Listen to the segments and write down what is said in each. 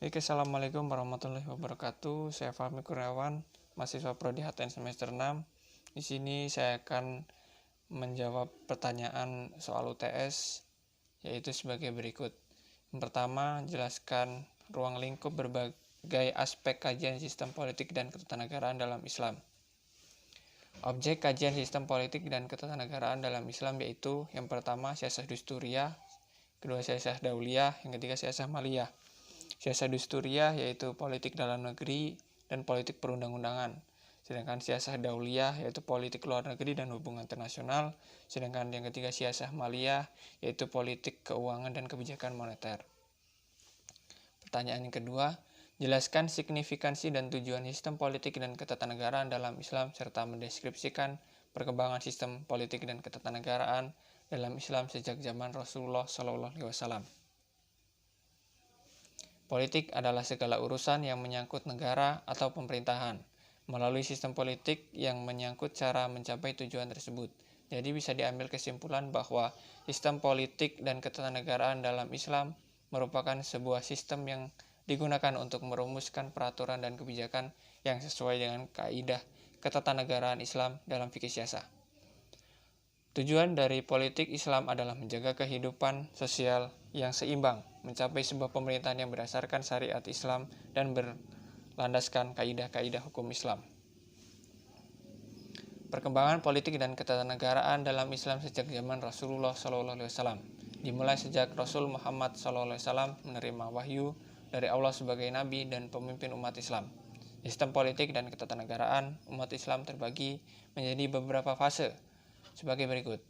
Baik, Assalamualaikum warahmatullahi wabarakatuh. Saya Fahmi Kurniawan, mahasiswa Prodi HTN semester 6. Di sini saya akan menjawab pertanyaan soal UTS, yaitu sebagai berikut. Yang pertama, jelaskan ruang lingkup berbagai aspek kajian sistem politik dan ketatanegaraan dalam Islam. Objek kajian sistem politik dan ketatanegaraan dalam Islam yaitu yang pertama siasah dusturiyah, kedua siasah dauliyah, yang ketiga siasah maliyah. Siasah dusturiyah yaitu politik dalam negeri dan politik perundang-undangan. Sedangkan siasah dauliyah yaitu politik luar negeri dan hubungan internasional. Sedangkan yang ketiga siasah maliyah yaitu politik keuangan dan kebijakan moneter. Pertanyaan yang kedua, jelaskan signifikansi dan tujuan sistem politik dan ketatanegaraan dalam Islam serta mendeskripsikan perkembangan sistem politik dan ketatanegaraan dalam Islam sejak zaman Rasulullah SAW. Politik adalah segala urusan yang menyangkut negara atau pemerintahan. Melalui sistem politik yang menyangkut cara mencapai tujuan tersebut. Jadi bisa diambil kesimpulan bahwa sistem politik dan ketatanegaraan dalam Islam merupakan sebuah sistem yang digunakan untuk merumuskan peraturan dan kebijakan yang sesuai dengan kaidah ketatanegaraan Islam dalam fikih siasah. Tujuan dari politik Islam adalah menjaga kehidupan sosial yang seimbang, mencapai sebuah pemerintahan yang berdasarkan syariat Islam dan berlandaskan kaidah-kaidah hukum Islam. Perkembangan politik dan ketatanegaraan dalam Islam sejak zaman Rasulullah SAW. Dimulai sejak Rasul Muhammad SAW menerima wahyu dari Allah sebagai nabi dan pemimpin umat Islam. Sistem politik dan ketatanegaraan umat Islam terbagi menjadi beberapa fase sebagai berikut.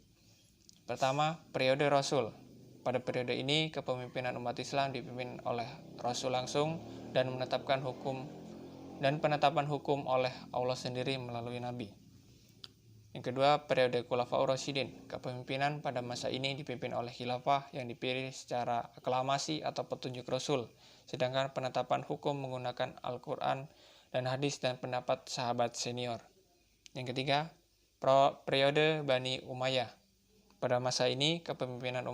Pertama, periode Rasul. Pada periode ini, kepemimpinan umat Islam dipimpin oleh Rasul langsung dan penetapan hukum oleh Allah sendiri melalui Nabi. Yang kedua, periode Khulafaur Rasyidin. Kepemimpinan pada masa ini dipimpin oleh khilafah yang dipilih secara aklamasi atau petunjuk Rasul, sedangkan penetapan hukum menggunakan Al-Quran dan hadis dan pendapat sahabat senior. Yang ketiga, periode Bani Umayyah. Pada masa ini, kepemimpinan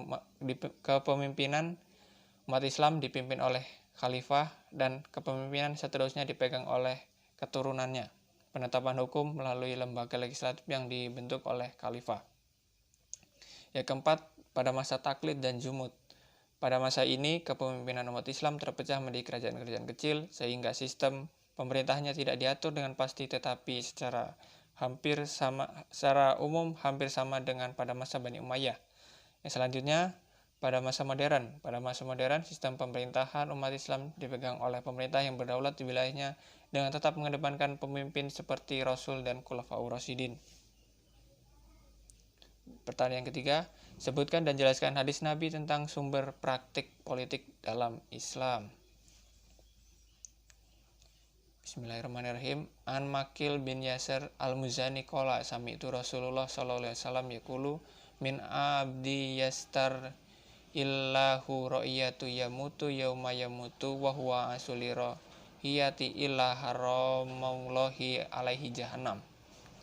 umat Islam dipimpin oleh khalifah dan kepemimpinan seterusnya dipegang oleh keturunannya. Penetapan hukum melalui lembaga legislatif yang dibentuk oleh khalifah. Yang keempat, pada masa taklid dan jumud. Pada masa ini, kepemimpinan umat Islam terpecah menjadi kerajaan-kerajaan kecil, sehingga sistem pemerintahnya tidak diatur dengan pasti, tetapi secara umum hampir sama dengan pada masa Bani Umayyah. Yang selanjutnya, pada masa modern. Pada masa modern, sistem pemerintahan umat Islam dipegang oleh pemerintah yang berdaulat di wilayahnya dengan tetap mengedepankan pemimpin seperti Rasul dan Khulafaur Rasyidin. Pertanyaan ketiga, sebutkan dan jelaskan hadis Nabi tentang sumber praktik politik dalam Islam. Bismillahirrahmanirrahim. An Makil bin Yasir al-Muzani qala sami'tu Rasulullah sallallahu alaihi wasallam yaqulu min abdi yastar illahu ra'iyatu yamutu yauma yamutu wa huwa asulira hiyati illa haramallahi alaihi jahannam.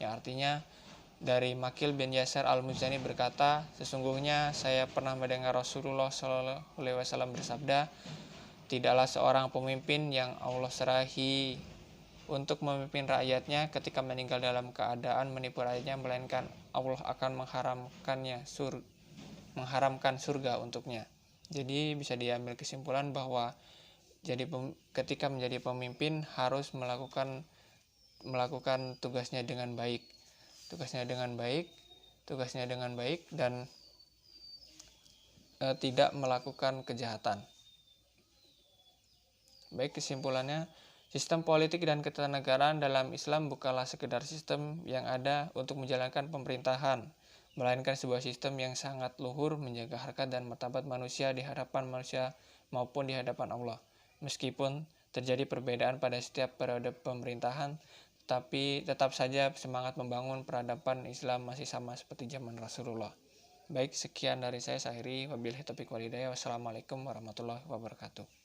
Yang artinya dari Makil bin Yasir al-Muzani berkata, sesungguhnya saya pernah mendengar Rasulullah sallallahu alaihi wasallam bersabda, tidaklah seorang pemimpin yang Allah serahi untuk memimpin rakyatnya ketika meninggal dalam keadaan menipu rakyatnya, melainkan Allah akan mengharamkan surga untuknya. Jadi bisa diambil kesimpulan bahwa ketika menjadi pemimpin harus melakukan tugasnya dengan baik dan tidak melakukan kejahatan. Baik, kesimpulannya, sistem politik dan ketatanegaraan dalam Islam bukanlah sekedar sistem yang ada untuk menjalankan pemerintahan, melainkan sebuah sistem yang sangat luhur menjaga harkat dan martabat manusia di hadapan manusia maupun di hadapan Allah. Meskipun terjadi perbedaan pada setiap periode pemerintahan, tapi tetap saja semangat membangun peradaban Islam masih sama seperti zaman Rasulullah. Baik, sekian dari saya, akhiri. Wabillahi taufiq wal hidayah. Wassalamualaikum warahmatullahi wabarakatuh.